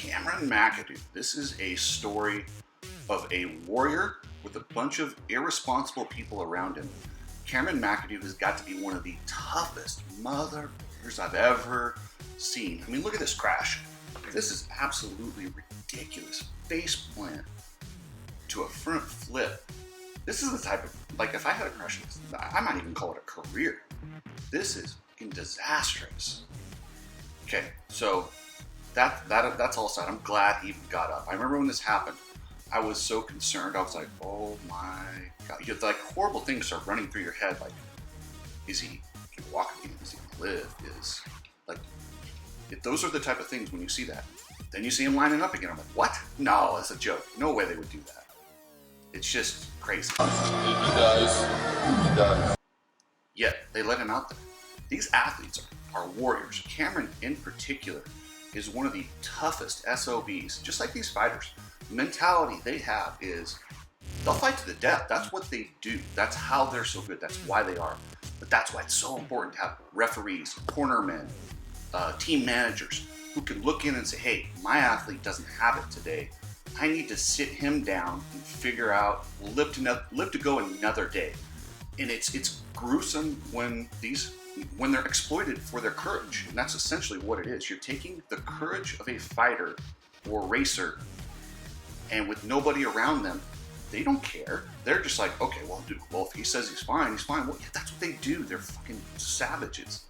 Cameron Mcadoo. This is a story of a warrior with a bunch of irresponsible people around him. Cameron Mcadoo has got to be one of the toughest motherfuckers I've ever seen. I mean, look at this crash. This is absolutely ridiculous. Face plant to a front flip. This is the type of, like, if I had a crash, I might even call it a career. This is fucking disastrous. Okay, so that's all aside. I'm glad he got up. I remember when this happened, I was so concerned. I was like, oh my God. You get like horrible things start running through your head. Like, is he gonna walk again? Is he gonna live? Is like, if those are the type of things when you see that, then you see him lining up again. I'm like, what? No, that's a joke. No way they would do that. It's just crazy. He does. Yet they let him out there. These athletes are warriors. Cameron in particular is one of the toughest SOBs, just like these fighters. The mentality they have is they'll fight to the death. That's what they do. That's how they're so good. That's why they are. But that's why it's so important to have referees, cornermen, team managers who can look in and say, hey, my athlete doesn't have it today. I need to sit him down and figure out, live to go another day. And it's gruesome when they're exploited for their courage. And that's essentially what it is. You're taking the courage of a fighter or racer, and with nobody around them, they don't care. They're just like, okay, well, dude, well, if he says he's fine, he's fine. Well, yeah, that's what they do. They're fucking savages.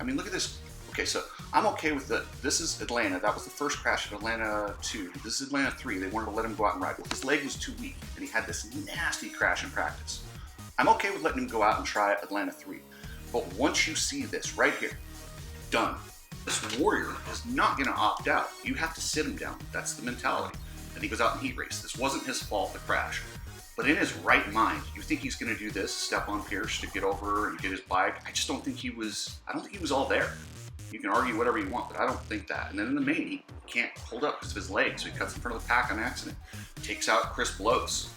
I mean, look at this. Okay, so I'm okay with this is Atlanta. That was the first crash of Atlanta 2. This is Atlanta 3. They wanted to let him go out and ride. Well, his leg was too weak, and he had this nasty crash in practice. I'm okay with letting him go out and try Atlanta 3. But once you see this right here, done. This warrior is not going to opt out. You have to sit him down. That's the mentality. And he goes out and heat race. This wasn't his fault, the crash. But in his right mind, you think he's going to do this, step on Pierce to get over and get his bike. I just don't think he was all there. You can argue whatever you want, but I don't think that. And then in the main, he can't hold up because of his leg, so he cuts in front of the pack on accident. Takes out Chris Blows.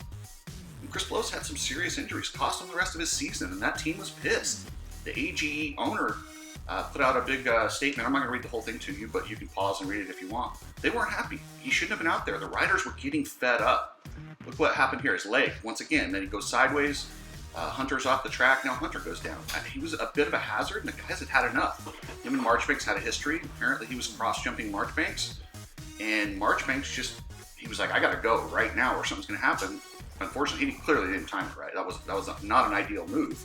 And Chris Blows had some serious injuries, cost him the rest of his season, and that team was pissed. The AGE owner put out a big statement. I'm not going to read the whole thing to you, but you can pause and read it if you want. They weren't happy. He shouldn't have been out there. The riders were getting fed up. Look what happened here. His leg, once again, then he goes sideways. Hunter's off the track. Now Hunter goes down. He was a bit of a hazard, and the guys had enough. Him and Marchbanks had a history. Apparently he was cross-jumping Marchbanks, and Marchbanks he was like, I got to go right now or something's going to happen. Unfortunately, he clearly didn't time it right. That was not an ideal move.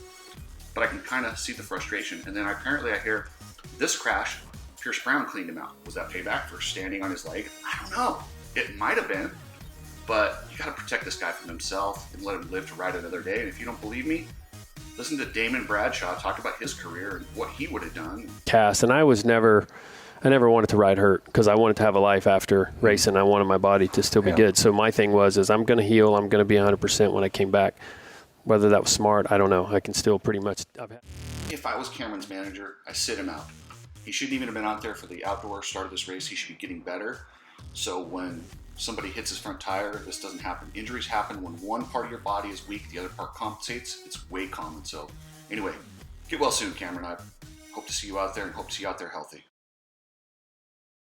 But I can kind of see the frustration. And then apparently I hear this crash, Pierce Brown cleaned him out. Was that payback for standing on his leg? I don't know. It might have been, but you got to protect this guy from himself and let him live to ride another day. And if you don't believe me, listen to Damon Bradshaw talk about his career and what he would have done. Cast, and I never wanted to ride hurt because I wanted to have a life after racing. I wanted my body to still be good. So my thing was I'm going to heal. I'm going to be 100% when I came back. Whether that was smart, I don't know. I can still pretty much. If I was Cameron's manager, I sit him out. He shouldn't even have been out there for the outdoor start of this race. He should be getting better. So when somebody hits his front tire, this doesn't happen. Injuries happen when one part of your body is weak, the other part compensates. It's way common. So anyway, get well soon, Cameron. I hope to see you out there and hope to see you out there healthy.